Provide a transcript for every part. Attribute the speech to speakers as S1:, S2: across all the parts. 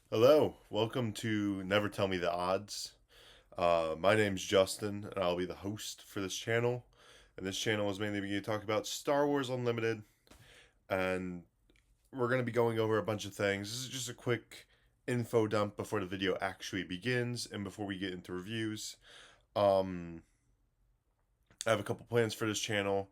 S1: Hello, welcome to Never Tell Me the Odds. My name's Justin, and I'll be the host for this channel. And this channel is mainly going to talk about Star Wars Unlimited, and we're going to be going over a bunch of things. This is just a quick info dump before the video actually begins and before we get into reviews. Um, I have a couple plans for this channel.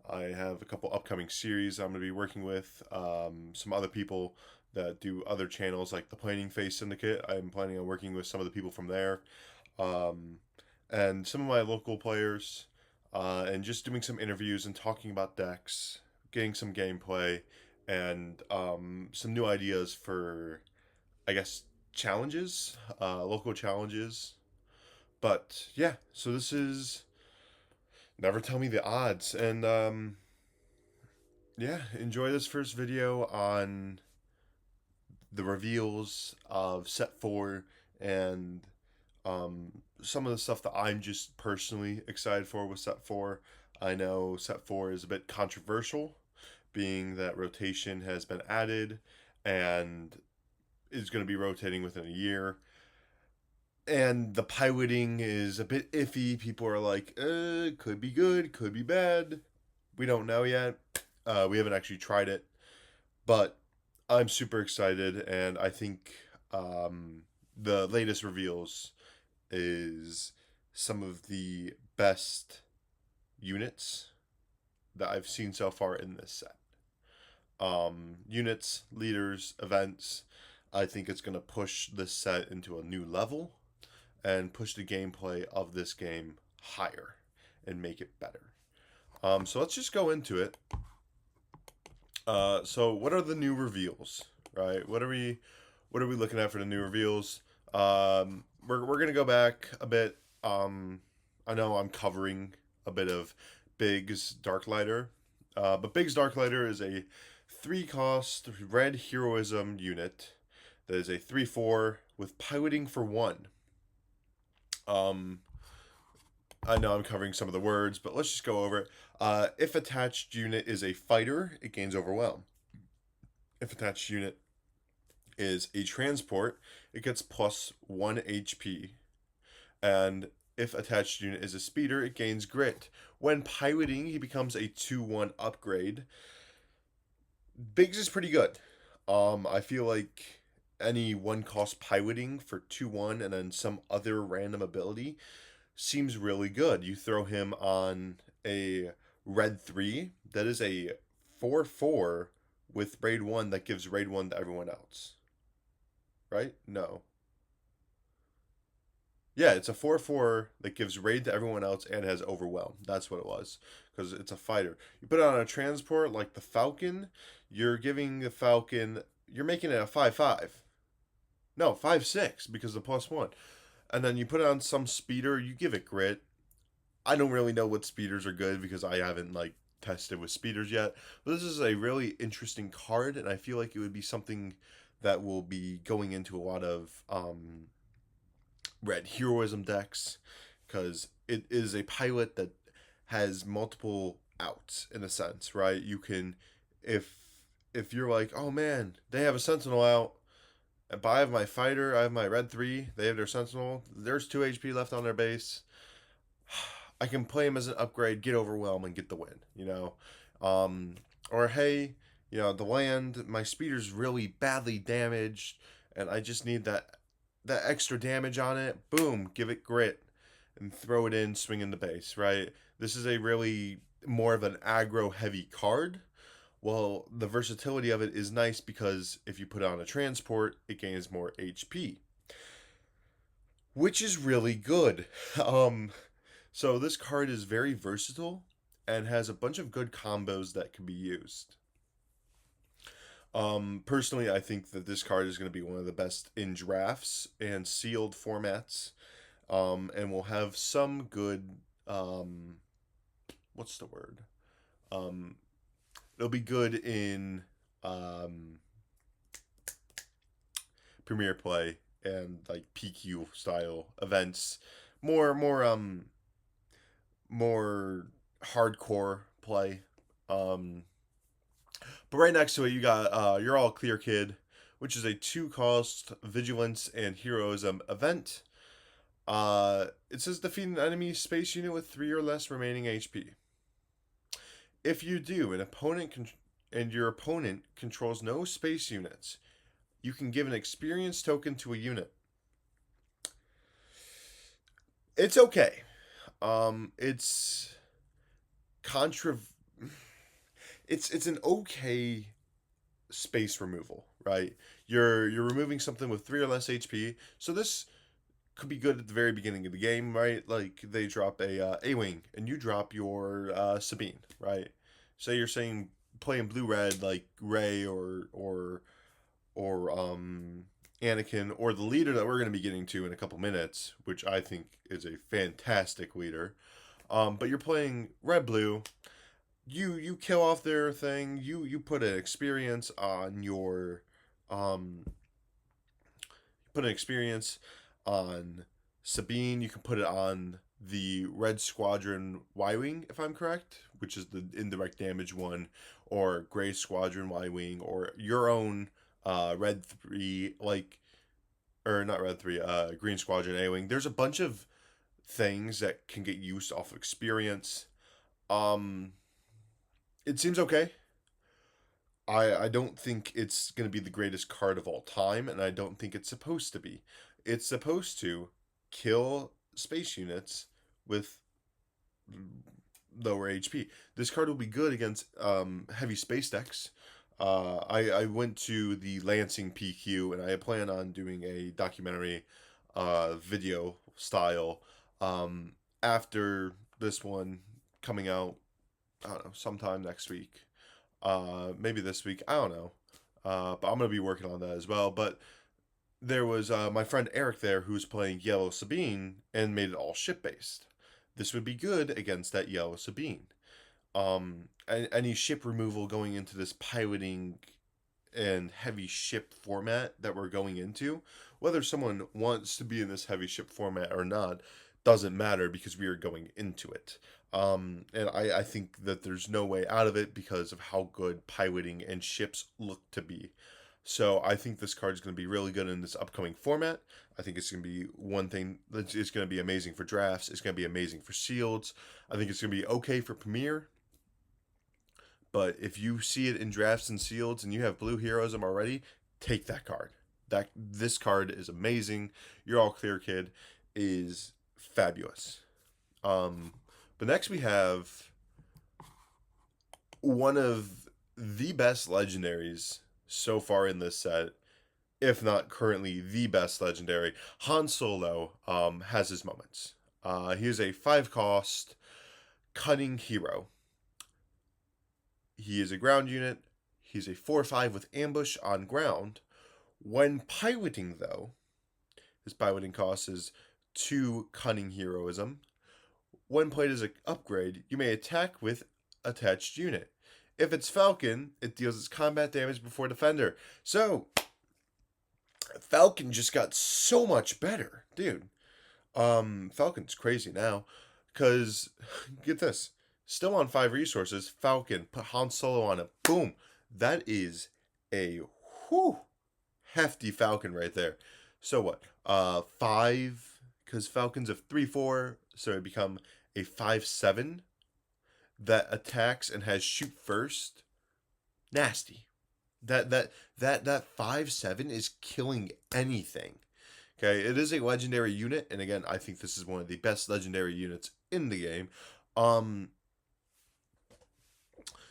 S1: I have a couple upcoming series I'm going to be working with. Some other people that do other channels like the Planning Phase Syndicate. I'm planning on working with some of the people from there. Um, and some of my local players. And just doing some interviews and talking about decks, getting some gameplay, and some new ideas for, I guess, challenges, local challenges. But yeah, so this is Never Tell Me the Odds. And yeah, enjoy this first video on the reveals of set 4 and some of the stuff that I'm just personally excited for with set 4. I know set 4 is a bit controversial, being that rotation has been added and is going to be rotating within a year. And the piloting is a bit iffy. People are like, could be good, could be bad. We don't know yet. We haven't actually tried it, but I'm super excited, and I think the latest reveals is some of the best units that I've seen so far in this set. Units, leaders, events. I think it's going to push this set into a new level and push the gameplay of this game higher and make it better. So let's just go into it. So what are the new reveals? Right? What are we looking at for the new reveals? We're gonna go back a bit. I know I'm covering a bit of Big's Darklighter, but Big's Darklighter is a 3-cost red heroism unit that is a 3/4 with piloting for 1. Um, I know I'm covering some of the words, but let's just go over it. If attached unit is a fighter, it gains overwhelm. If attached unit is a transport, it gets plus 1 HP. And if attached unit is a speeder, it gains grit. When piloting, he becomes a 2/1 upgrade. Biggs is pretty good. I feel like any 1-cost piloting for 2/1 and then some other random ability seems really good. You throw him on a red 3, that is a 4/4 with raid 1 that gives raid 1 to everyone else. Right? No. Yeah, it's a 4/4 that gives raid to everyone else and has overwhelm. That's what it was. Because it's a fighter. You put it on a transport like the Falcon, you're giving the Falcon, you're making it a 5/5. No, 5/6 because of the plus 1. And then you put it on some speeder, you give it grit. I don't really know what speeders are good because I haven't like tested with speeders yet. But this is a really interesting card, and I feel like it would be something that will be going into a lot of red heroism decks because it is a pilot that has multiple outs in a sense, right? You can if if you're like, oh man, they have a sentinel out, but I have my fighter, I have my red 3, they have their sentinel, there's 2 HP left on their base. I can play him as an upgrade, get overwhelm, and get the win, you know? Um, or hey, the land, my speeder's really badly damaged, and I just need that extra damage on it. Boom, give it grit, and throw it in, swing in the base, right? This is a really more of an aggro heavy card. Well, the versatility of it is nice because if you put it on a transport, it gains more HP, which is really good. Um, so this card is very versatile and has a bunch of good combos that can be used. Personally, I think that this card is going to be one of the best in drafts and sealed formats, and will have some good. What's the word? Um, it'll be good in um, Premier Play and like PQ style events. More hardcore play. Um, but right next to it, you got You're All Clear Kid, which is a 2-cost vigilance and heroism event. It says defeat an enemy space unit with 3 or less remaining HP. If you do, and your opponent controls no space units, you can give an experience token to a unit. It's okay. It's contra. It's an okay space removal, right? You're removing something with 3 or less HP, so this could be good at the very beginning of the game, right? Like they drop a wing, and you drop your Sabine, right? Say you're saying playing blue red like Rey or Anakin or the leader that we're going to be getting to in a couple minutes, which I think is a fantastic leader. But you're playing red blue. You kill off their thing. You put an experience on your put an experience on Sabine. You can put it on the Red Squadron Y-Wing, if I'm correct, which is the indirect damage one, or Gray Squadron Y-Wing, or your own Red 3, like, or not Red 3, Green Squadron A-Wing. There's a bunch of things that can get used off of experience. It seems okay. I don't think it's going to be the greatest card of all time, and I don't think it's supposed to be. It's supposed to kill space units with lower HP. This card will be good against heavy space decks. I went to the Lansing PQ, and I plan on doing a documentary video style after this one coming out, I don't know, sometime next week. Maybe this week, I don't know. But I'm going to be working on that as well. But there was my friend Eric there who's playing Yellow Sabine and made it all ship based. This would be good against that Yellow Sabine. Any ship removal going into this piloting and heavy ship format that we're going into, whether someone wants to be in this heavy ship format or not, doesn't matter because we are going into it. And I think that there's no way out of it because of how good piloting and ships look to be. So I think this card is going to be really good in this upcoming format. I think it's going to be one thing that is going to be amazing for drafts. It's going to be amazing for sealeds. I think it's going to be okay for Premier. But if you see it in drafts and sealeds and you have blue heroism already, take that card. This card is amazing. Your All Clear Kid is fabulous. But next we have one of the best legendaries so far in this set, if not currently the best legendary. Han Solo has his moments. He is a 5-cost cunning hero. He is a ground unit. He's a 4/5 with ambush on ground. When piloting, though, his piloting cost is 2 cunning heroism. When played as an upgrade, you may attack with attached unit. If it's Falcon, it deals its combat damage before defender. So, Falcon just got so much better, dude. Falcon's crazy now, because, get this, still on 5 resources, Falcon, put Han Solo on it, boom. That is a hefty Falcon right there. So what? 5, because Falcon's a 3/4, so it become a 5/7 that attacks and has shoot first. Nasty. That 5/7 is killing anything. Okay, it is a legendary unit, and again, I think this is one of the best legendary units in the game.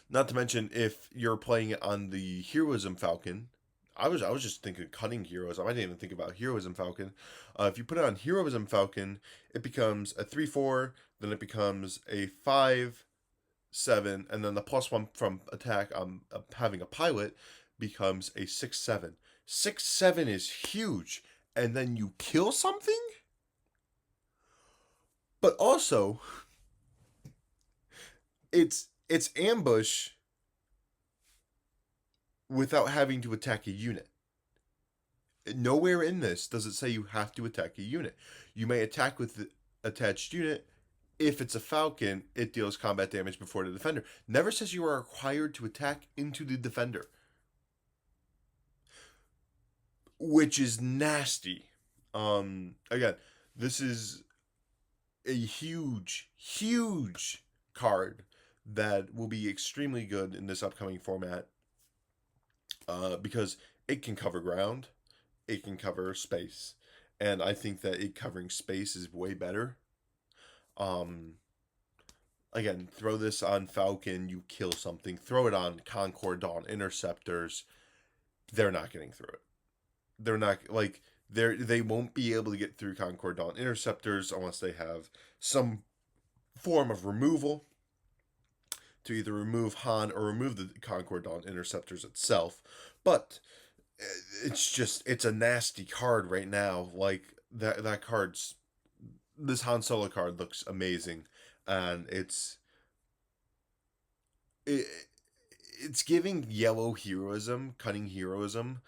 S1: Not to mention, if you're playing it on the Heroism Falcon, I was just thinking cunning heroes. I didn't even think about Heroism Falcon. If you put it on Heroism Falcon, it becomes a 3/4, then it becomes a 5/7, and then the +1 from attack on having a pilot becomes a 6/7. 6/7 is huge, and then you kill something? But also, it's ambush without having to attack a unit. Nowhere in this does it say you have to attack a unit. You may attack with the attached unit. If it's a Falcon, it deals combat damage before the defender. Never says you are required to attack into the defender. which is nasty. Again, this is a huge card that will be extremely good in this upcoming format, because it can cover ground, it can cover space, and I think that it covering space is way better. Um, Again, throw this on Falcon, you kill something. Throw it on Concord Dawn Interceptors, they're not getting through it. They're not like they won't be able to get through Concord Dawn Interceptors unless they have some form of removal to either remove Han or remove the Concord Dawn Interceptors itself. But it's a nasty card right now. Like that card's this Han Solo card looks amazing, and it, it's giving yellow heroism, cunning heroism,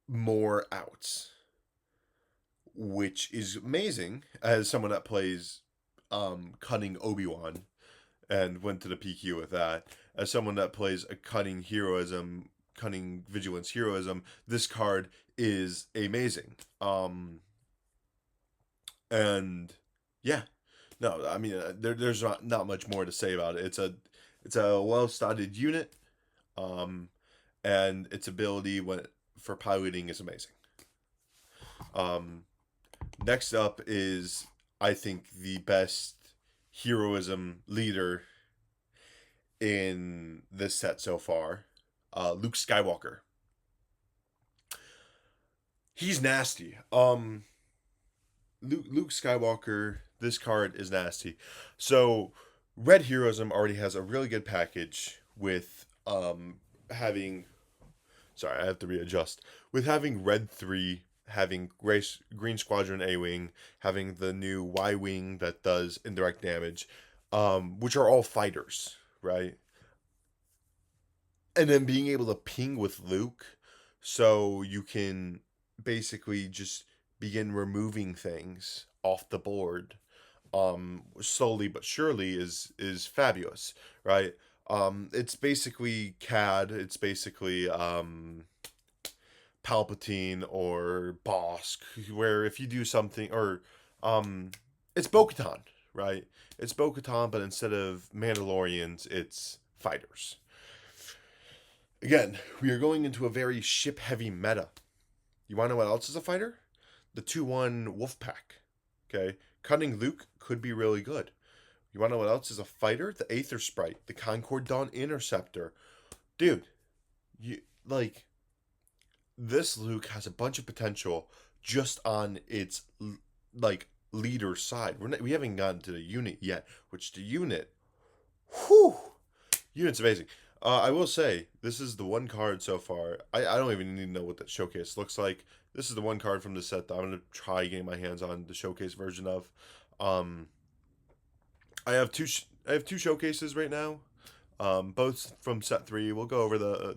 S1: more outs, which is amazing as someone that plays cunning Obi-Wan and went to the PQ with that. As someone that plays a cunning heroism, cunning vigilance heroism, this card is amazing. And yeah, no, I mean there's not much more to say about it. It's a well-studied unit, um, and its ability for piloting is amazing. Um, Next up is, I think, the best heroism leader in this set so far, Luke Skywalker. He's nasty. Luke Skywalker. This card is nasty. So, Red Heroism already has a really good package with having. Sorry, I have to readjust. With having Red 3, having Green Squadron A Wing, having the new Y Wing that does indirect damage, which are all fighters, right? And then being able to ping with Luke, so you can basically just begin removing things off the board, slowly but surely is fabulous, right? It's basically CAD. It's basically Palpatine or Bosk, where if you do something, or it's Bo-Katan, right? It's Bo-Katan, but instead of Mandalorians, it's fighters. Again, we are going into a very ship-heavy meta. You want to know what else is a fighter? The 2-1 Wolfpack. Okay, Cunning Luke could be really good. You want to know what else is a fighter? The Aether Sprite, the Concord Dawn Interceptor. Dude, you like this Luke has a bunch of potential just on its like leader side. We haven't gotten to the unit yet, which the whew, unit's amazing. I will say this is the one card so far. I don't even need to know what that showcase looks like. This is the one card from the set that I'm gonna try getting my hands on the showcase version of. Um, I have two showcases right now, both from set 3. We'll go over the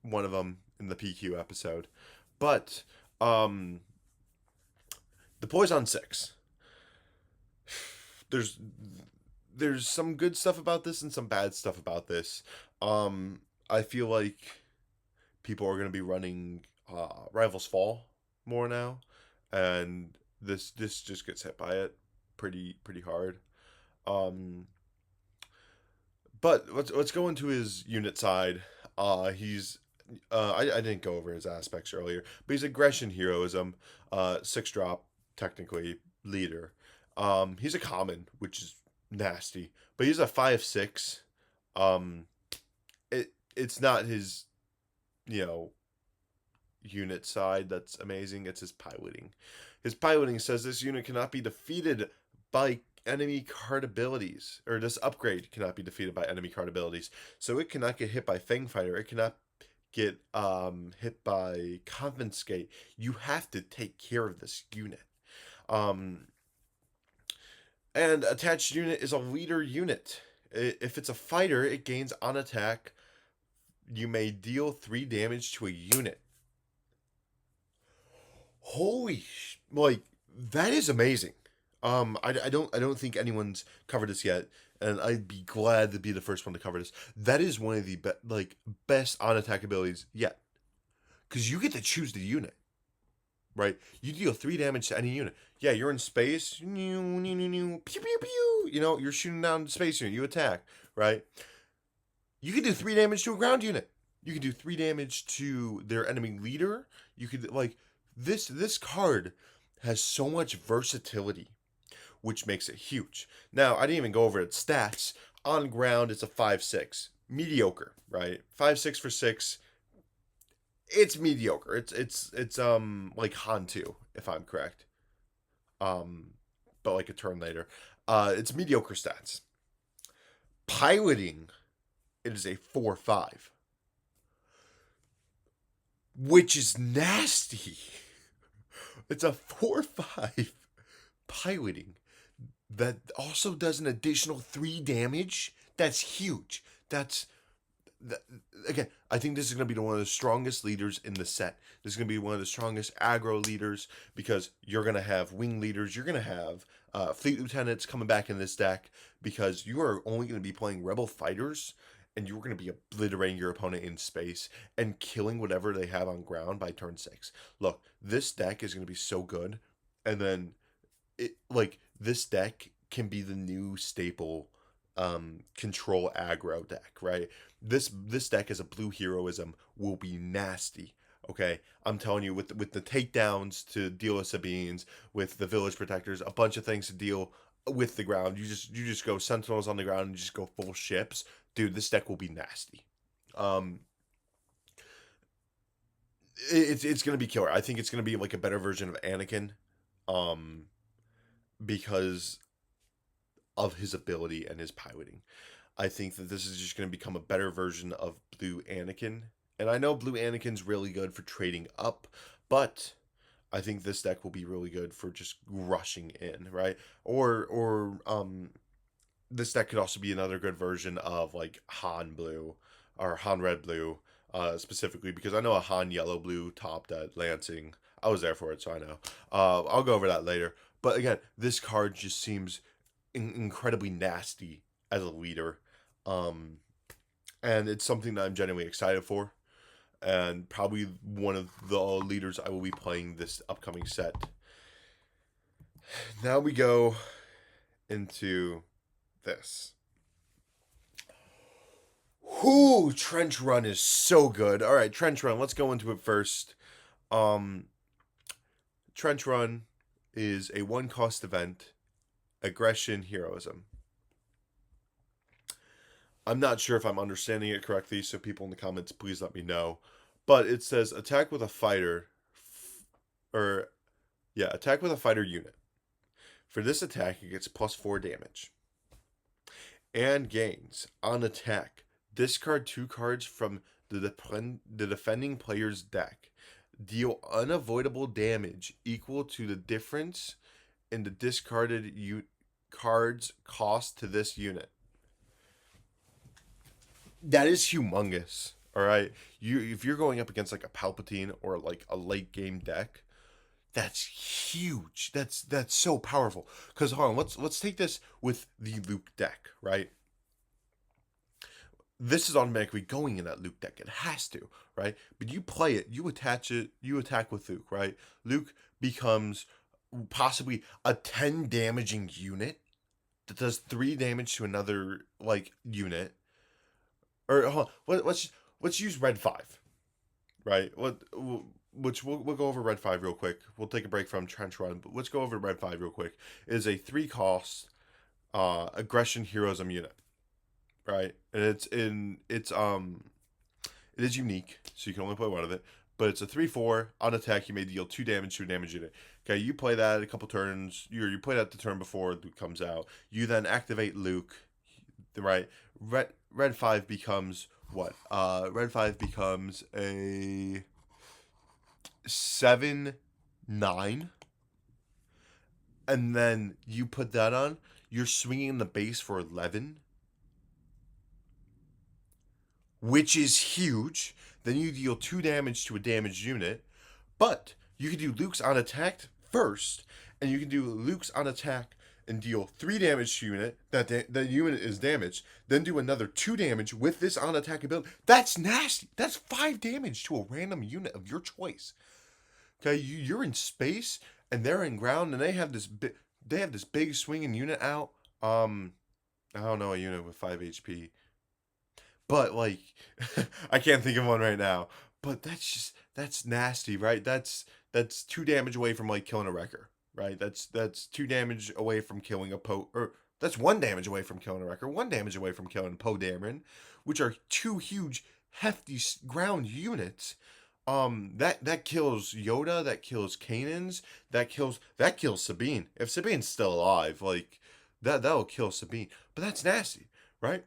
S1: one of them in the PQ episode, but um, the Poison 6. There's some good stuff about this and some bad stuff about this. I feel like people are going to be running Rivals Fall more now, and this just gets hit by it pretty hard. Um, but let's go into his unit side. He's I didn't go over his aspects earlier, but he's aggression heroism, 6-drop technically leader. He's a common, which is nasty, but he's a 5/6. Um, it's not his, you know, unit side that's amazing. It's his piloting. His piloting says this unit cannot be defeated by enemy card abilities, or this upgrade cannot be defeated by enemy card abilities. So it cannot get hit by Fang Fighter. It cannot get hit by Confiscate. You have to take care of this unit. And attached unit is a leader unit. If it's a fighter, it gains on attack. You may deal 3 damage to a unit. Like that is amazing. I don't think anyone's covered this yet, and I'd be glad to be the first one to cover this. That is one of the best on attack abilities yet. because you get to choose the unit, right? You deal 3 damage to any unit. Yeah, you're in space. Pew, pew, pew. You know, you're shooting down the space unit. You attack, right? You can do 3 damage to a ground unit. You can do 3 damage to their enemy leader. You could, like, this card has so much versatility, which makes it huge. Now, I didn't even go over its stats. On ground, it's a 5/6. Mediocre, right? 5/6 for 6. It's mediocre. It's like Han 2, if I'm correct. But like a turn later. It's mediocre stats. Piloting, it is a 4/5, which is nasty. It's a 4/5 piloting that also does an additional 3 damage. That's huge. Again, I think this is going to be one of the strongest leaders in the set. This is going to be one of the strongest aggro leaders because you're going to have wing leaders. You're going to have fleet lieutenants coming back in this deck because you are only going to be playing rebel fighters and you're going to be obliterating your opponent in space and killing whatever they have on ground by turn 6. Look, this deck is going to be so good. And then, this deck can be the new staple control aggro deck, right? This deck as a blue heroism will be nasty. Okay, I'm telling you, with the takedowns to deal with Sabines, with the village protectors, a bunch of things to deal with the ground. You just go sentinels on the ground and just go full ships, dude. This deck will be nasty. It's gonna be killer. I think it's gonna be like a better version of Anakin, because of his ability and his piloting. I think that this is just going to become a better version of Blue Anakin. And I know Blue Anakin's really good for trading up, but I think this deck will be really good for just rushing in, right? Or this deck could also be another good version of like Han Blue or Han Red Blue, specifically because I know a Han Yellow Blue topped at Lansing. I was there for it, so I know. I'll go over that later. But again, this card just seems incredibly nasty as a leader, and it's something that I'm genuinely excited for, and probably one of the leaders I will be playing this upcoming set. Now we go into this. Whoo, Trench Run is so good. All right, Trench Run. Let's go into it first. Trench Run is a 1-cost event. Aggression, heroism. I'm not sure if I'm understanding it correctly, so people in the comments, please let me know. But it says attack with a fighter, attack with a fighter unit. For this attack, it gets +4 damage. And gains on attack. Discard 2 cards from the defending player's deck. Deal unavoidable damage equal to the difference in the discarded card's cost to this unit. That is humongous. All right, if you're going up against like a Palpatine or like a late game deck, that's huge. That's so powerful. Because hold on, let's take this with the Luke deck, right? This is automatically going in that Luke deck. It has to, right? But you play it, you attach it, you attack with Luke, right? Luke becomes possibly a 10 damaging unit that does 3 damage to another like unit. Or hold on, let's use Red 5, right? Which we'll go over Red 5 real quick. We'll take a break from Trench Run, but let's go over Red 5 real quick. It is a 3-cost aggression heroism unit, right? And it is unique, so you can only play one of it. But it's a 3/4 on attack. You may deal 2 damage to a damage unit. Okay, you play that a couple turns. You play that the turn before Luke comes out. You then activate Luke, right? Red 5 becomes what? Red 5 becomes a 7/9, and then you put that on. You're swinging the base for 11, which is huge. Then you deal 2 damage to a damaged unit, but you can do Luke's on attack first, and you can do Luke's on attack and deal 3 damage to unit, that unit is damaged, then do another 2 damage with this on attack ability. That's nasty. That's 5 damage to a random unit of your choice. Okay, you're in space and they're in ground and they have this big swinging unit out. I don't know a unit with 5 HP, but like I can't think of one right now. But that's nasty, right? That's 2 damage away from like killing a wrecker, right? That's 2 damage away from killing a or that's 1 damage away from killing a wrecker, 1 damage away from killing Poe Dameron, which are 2 huge hefty ground units. That kills Yoda, that kills Kanans, that kills Sabine. If Sabine's still alive, like that'll kill Sabine. But that's nasty, right?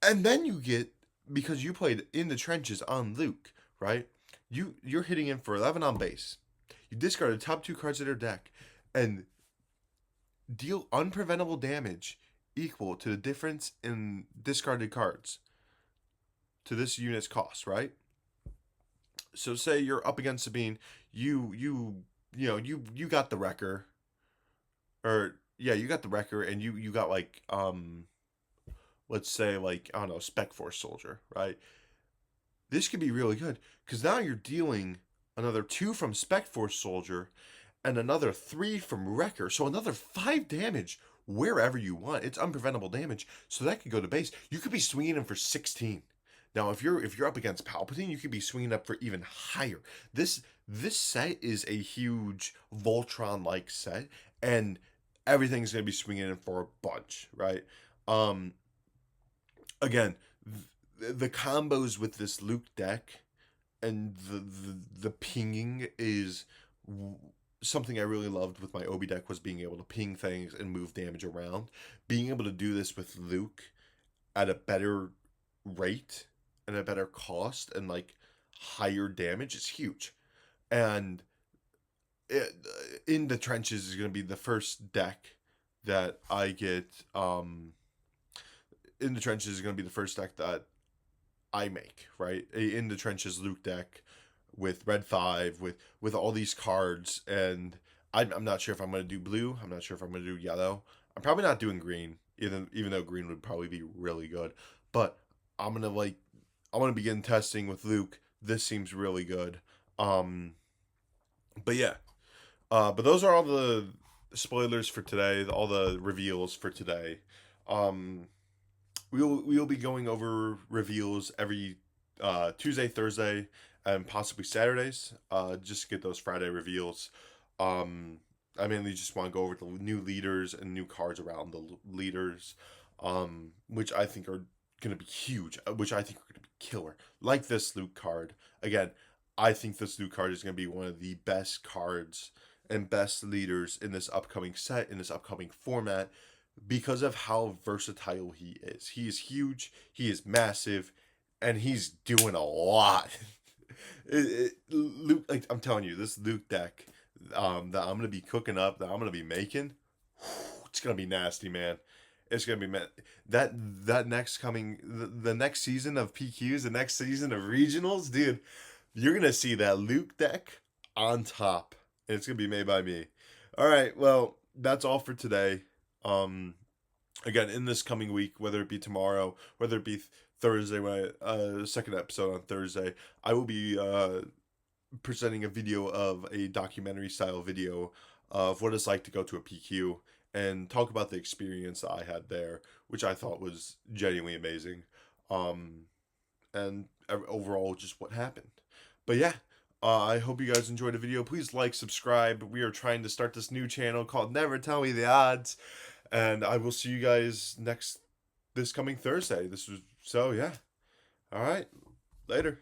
S1: And then you get, because you played in the trenches on Luke, right? You're hitting in for 11 on base. You discard the top 2 cards of their deck and deal unpreventable damage equal to the difference in discarded cards to this unit's cost, right? So say you're up against Sabine, you got the wrecker, or yeah, you got the wrecker, and you got like let's say like, I don't know, Spec Force soldier, right? This could be really good because now you're dealing another 2 from Spec Force soldier and another 3 from wrecker, so another 5 damage wherever you want. It's unpreventable damage, so that could go to base. You could be swinging him for 16. Now, if you're up against Palpatine, you could be swinging up for even higher. This set is a huge Voltron-like set, and everything's gonna be swinging in for a bunch, right? Again, the combos with this Luke deck and the pinging is something I really loved with my Obi deck, was being able to ping things and move damage around. Being able to do this with Luke at a better rate and a better cost and like higher damage is huge. And in the trenches is going to be the first deck that I get. In the trenches is going to be the first deck that I make, right? In the trenches Luke deck with red 5 with all these cards, and I'm not sure if I'm going to do blue. I'm not sure if I'm going to do yellow. I'm probably not doing green, even though green would probably be really good. But I'm gonna begin testing with Luke. This seems really good. But yeah. But those are all the spoilers for today, all the reveals for today. We'll be going over reveals every Tuesday, Thursday, and possibly Saturdays. Just to get those Friday reveals. I mainly just want to go over the new leaders and new cards around the leaders, which I think are going to be huge, which I think are going to be killer. Like this Luke card. Again, I think this Luke card is going to be one of the best cards and best leaders in this upcoming set, in this upcoming format, because of how versatile he is. He is huge, he is massive, and he's doing a lot. Luke, like I'm telling you, this Luke deck that I'm gonna be cooking up, that I'm gonna be making, it's gonna be nasty, man. It's gonna be that next coming the next season of PQs, the next season of regionals, dude. You're gonna see that Luke deck on top, and it's gonna be made by me. All right, well, that's all for today. Again, in this coming week, whether it be tomorrow, whether it be Thursday, when second episode on Thursday, I will be presenting a video of a documentary style video of what it's like to go to a PQ and talk about the experience I had there, which I thought was genuinely amazing. And overall, just what happened. But yeah, I hope you guys enjoyed the video. Please like, subscribe. We are trying to start this new channel called Never Tell Me the Odds. And I will see you guys this coming Thursday. So yeah. All right. Later.